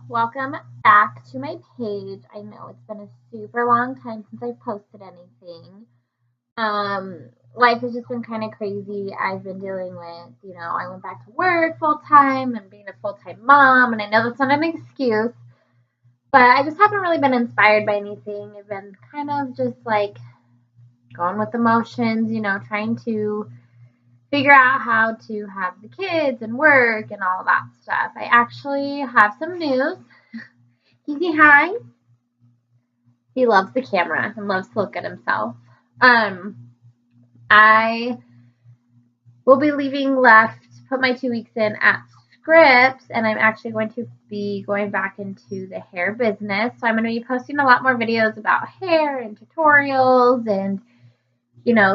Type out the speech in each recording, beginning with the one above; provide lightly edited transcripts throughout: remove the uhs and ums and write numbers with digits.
welcome back to my page. I know it's been a super long time since I've posted anything. Life has just been kind of crazy. I've been dealing with, I went back to work full time and being a full time mom, and I know that's not an excuse, but I just haven't really been inspired by anything. I've been kind of just like going with emotions, trying to figure out how to have the kids and work and all that stuff. I actually have some news. Kiki, hi. He loves the camera and loves to look at himself. Um, I will be leaving left, put my 2 weeks in at Scripps, and I'm actually going to be going back into the hair business. So I'm going to be posting a lot more videos about hair and tutorials and,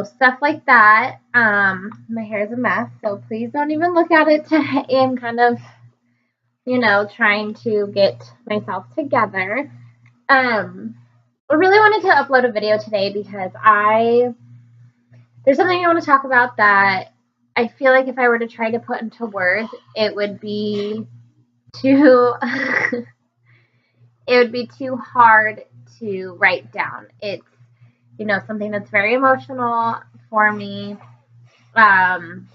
stuff like that. My hair is a mess, so please don't even look at it. I am kind of, trying to get myself together. I really wanted to upload a video today because there's something I want to talk about that I feel like if I were to try to put into words, it would be too hard to write down. It's something that's very emotional for me. And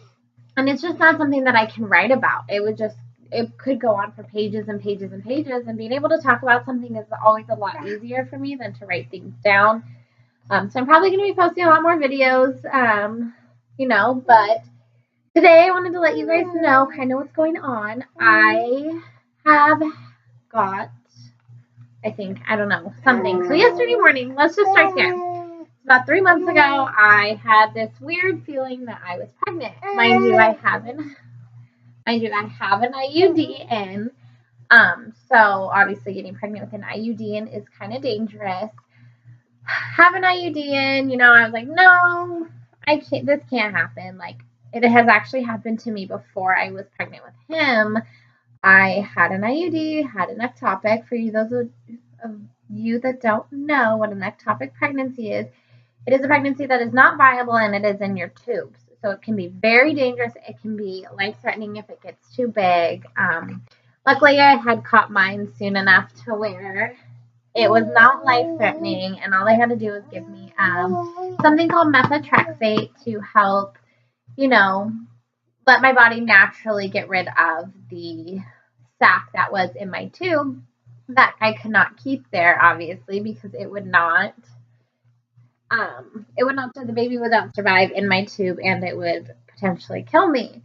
it's just not something that I can write about. It could go on for pages and pages and pages, and being able to talk about something is always a lot easier for me than to write things down. So I'm probably going to be posting a lot more videos, but today I wanted to let you guys know kind of what's going on. I have got, something. So yesterday morning, let's just start here. About 3 months ago, I had this weird feeling that I was pregnant. Mind you, I have an IUD in. So obviously getting pregnant with an IUD in is kind of dangerous. Have an IUD in, I was like, no, I can't, this can't happen. Like, it has actually happened to me before I was pregnant with him. I had an IUD, had an ectopic. For those of you that don't know what an ectopic pregnancy is, it is a pregnancy that is not viable and it is in your tubes. So it can be very dangerous. It can be life-threatening if it gets too big. Luckily, I had caught mine soon enough to where it was not life-threatening, and all they had to do was give me something called methotrexate to help, let my body naturally get rid of the sac that was in my tube that I could not keep there, obviously, because the baby would not survive in my tube, and it would potentially kill me.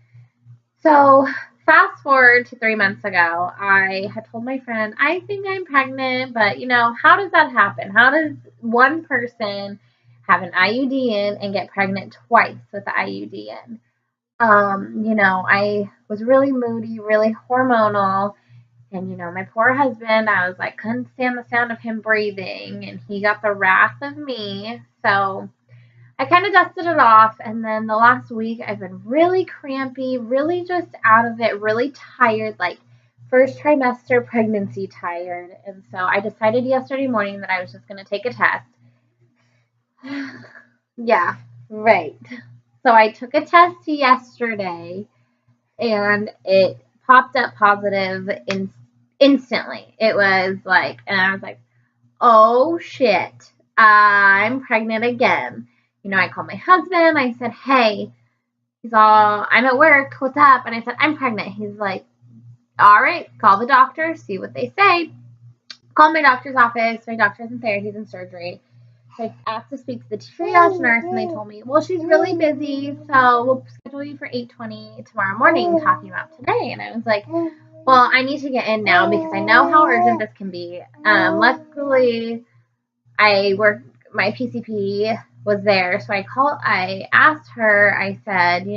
So fast forward to 3 months ago, I had told my friend, I think I'm pregnant, but how does that happen? How does one person have an IUD in and get pregnant twice with the IUD in? I was really moody, really hormonal, and my poor husband, I was like, couldn't stand the sound of him breathing, and he got the wrath of me. So I kind of dusted it off, and then the last week I've been really crampy, really just out of it, really tired, like first trimester pregnancy tired. And so I decided yesterday morning that I was just going to take a test. Yeah, right. So I took a test yesterday, and it popped up positive instantly. It was like, and I was like, oh shit, I'm pregnant again. I called my husband. I said, hey, I'm at work. What's up? And I said, I'm pregnant. He's like, all right, call the doctor, see what they say. Call my doctor's office. My doctor isn't there. He's in surgery. So I asked to speak to the triage nurse, and they told me, well, she's really busy, so we'll schedule you for 8:20 tomorrow morning, talking about today. And I was like, well, I need to get in now because I know how urgent this can be. Luckily, my PCP was there, so I asked her, I said,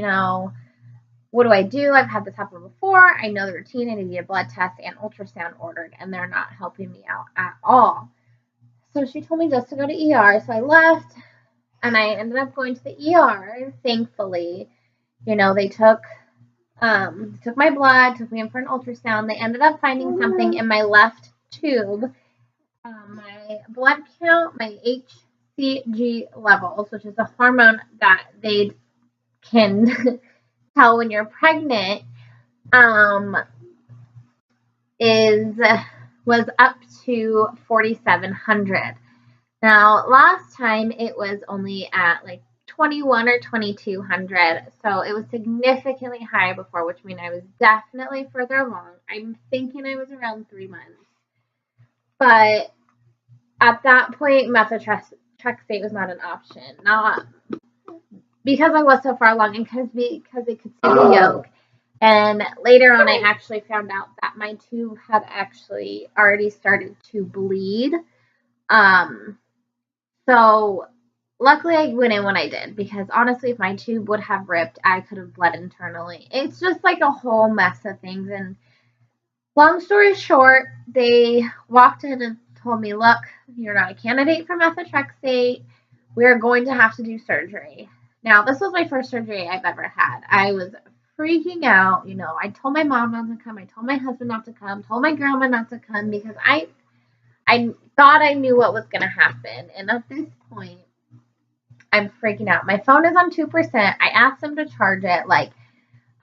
what do I do? I've had this happen before. I know the routine. I need to get a blood test and ultrasound ordered, and they're not helping me out at all. So she told me just to go to ER, so I left, and I ended up going to the ER, thankfully. They took my blood, took me in for an ultrasound. They ended up finding something in my left tube. My blood count, my HCG levels, which is a hormone that they can tell when you're pregnant, was up to 4,700. Now, last time it was only at like 21 or 2,200, so it was significantly higher before, which means I was definitely further along. I'm thinking I was around 3 months. But at that point, methotrexate was not an option. Not because I was so far along and because it could see the yolk. And later on, I actually found out that my tube had actually already started to bleed. So luckily I went in when I did, because honestly, if my tube would have ripped, I could have bled internally. It's just like a whole mess of things. And long story short, they walked in and told me, look, you're not a candidate for methotrexate. We're going to have to do surgery. Now, this was my first surgery I've ever had. I was freaking out. I told my mom not to come. I told my husband not to come. Told my grandma not to come because I thought I knew what was going to happen. And at this point, I'm freaking out. My phone is on 2%. I asked them to charge it.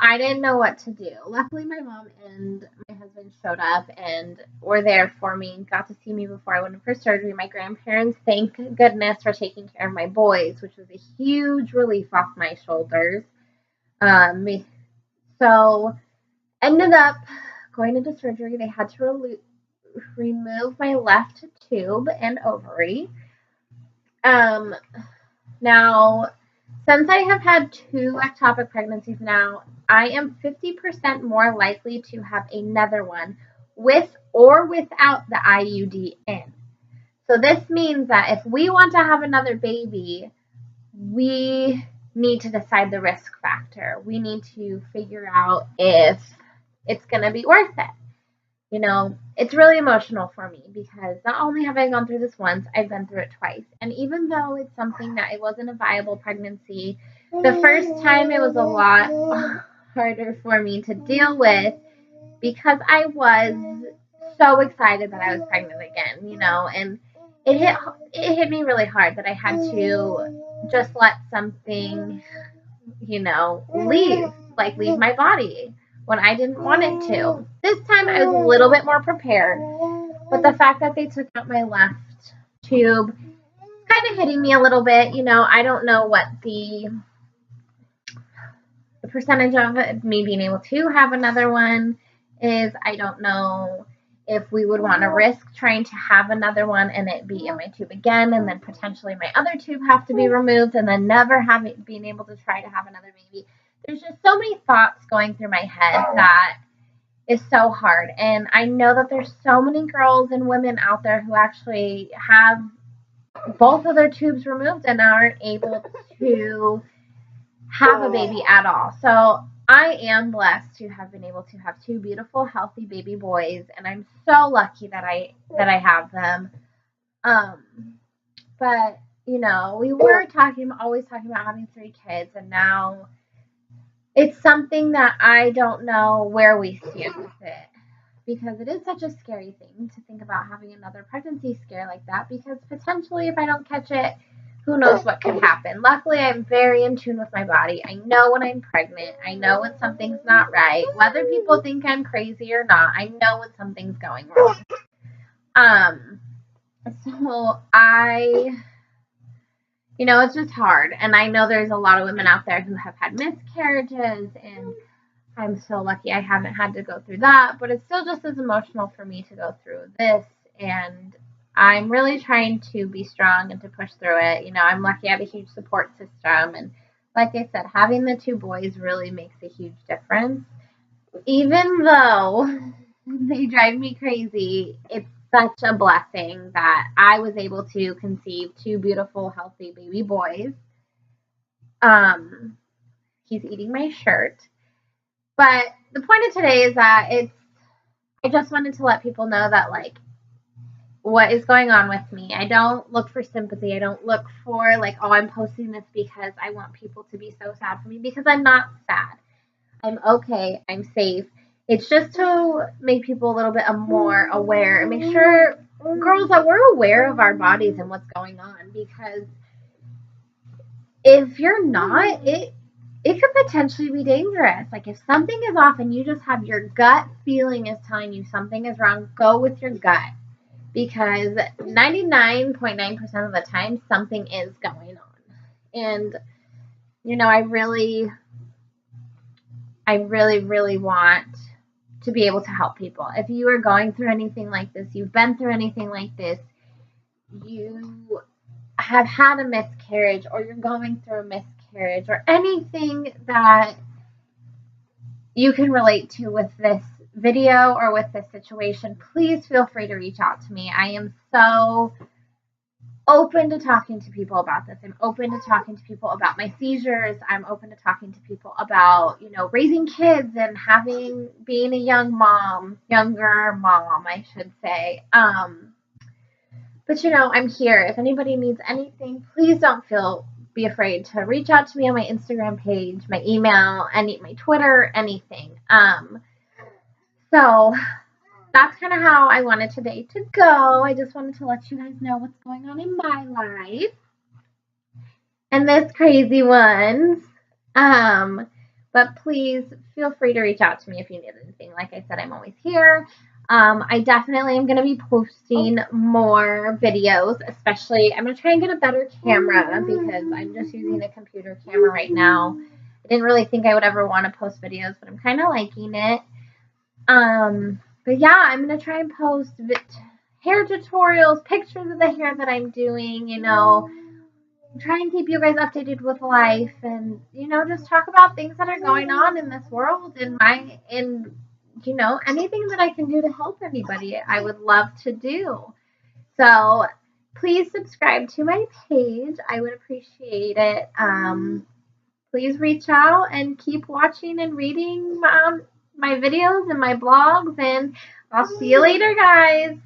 I didn't know what to do. Luckily, my mom and my husband showed up and were there for me, got to see me before I went in for surgery. My grandparents, thank goodness, for taking care of my boys, which was a huge relief off my shoulders. So, ended up going into surgery. They had to remove my left tube and ovary. Now, since I have had 2 ectopic pregnancies now, I am 50% more likely to have another one with or without the IUD in. So this means that if we want to have another baby, we need to decide the risk factor. We need to figure out if it's going to be worth it. It's really emotional for me because not only have I gone through this once, I've been through it twice. And even though it's something that it wasn't a viable pregnancy, the first time it was a lot harder for me to deal with because I was so excited that I was pregnant again, and it hit me really hard that I had to just let something, leave my body when I didn't want it to. This time I was a little bit more prepared, but the fact that they took out my left tube kind of hitting me a little bit. I don't know what the percentage of me being able to have another one is. I don't know if we would want to risk trying to have another one and it be in my tube again, and then potentially my other tube have to be removed, and then never being able to try to have another baby. There's just so many thoughts going through my head that is so hard. And I know that there's so many girls and women out there who actually have both of their tubes removed and aren't able to have a baby at all. So I am blessed to have been able to have 2 beautiful, healthy baby boys, and I'm so lucky that I have them. But we were always talking about having 3 kids, and now it's something that I don't know where we stand with it, because it is such a scary thing to think about having another pregnancy scare like that, because potentially if I don't catch it, who knows what could happen. Luckily, I'm very in tune with my body. I know when I'm pregnant. I know when something's not right. Whether people think I'm crazy or not, I know when something's going wrong. So it's just hard. And I know there's a lot of women out there who have had miscarriages, and I'm so lucky I haven't had to go through that, but it's still just as emotional for me to go through this, and I'm really trying to be strong and to push through it. I'm lucky I have a huge support system, and like I said, having the 2 boys really makes a huge difference. Even though they drive me crazy, it's such a blessing that I was able to conceive 2 beautiful, healthy baby boys. He's eating my shirt. But the point of today is that I just wanted to let people know that, what is going on with me. I don't look for sympathy. I don't look for, I'm posting this because I want people to be so sad for me, because I'm not sad. I'm okay. I'm safe. It's just to make people a little bit more aware and make sure, girls, that we're aware of our bodies and what's going on, because if you're not, it could potentially be dangerous. Like if something is off and you just have your gut feeling is telling you something is wrong, go with your gut. Because 99.9% of the time, something is going on. And, I really want to be able to help people. If you are going through anything like this, you've been through anything like this, you have had a miscarriage, or you're going through a miscarriage, or anything that you can relate to with this video or with this situation, please feel free to reach out to me. I am so open to talking to people about this. I'm open to talking to people about my seizures. I'm open to talking to people about, raising kids and being a younger mom, I should say. But I'm here. If anybody needs anything, please don't be afraid to reach out to me on my Instagram page, my email, my Twitter, anything. So that's kind of how I wanted today to go. I just wanted to let you guys know what's going on in my life and this crazy ones. But please feel free to reach out to me if you need anything. Like I said, I'm always here. I definitely am going to be posting more videos, especially I'm going to try and get a better camera because I'm just using a computer camera right now. I didn't really think I would ever want to post videos, but I'm kind of liking it. But yeah, I'm going to try and post hair tutorials, pictures of the hair that I'm doing, try and keep you guys updated with life and, just talk about things that are going on in this world and anything that I can do to help anybody, I would love to do. So please subscribe to my page. I would appreciate it. Please reach out and keep watching and reading my videos and my blogs, and I'll see you later, guys.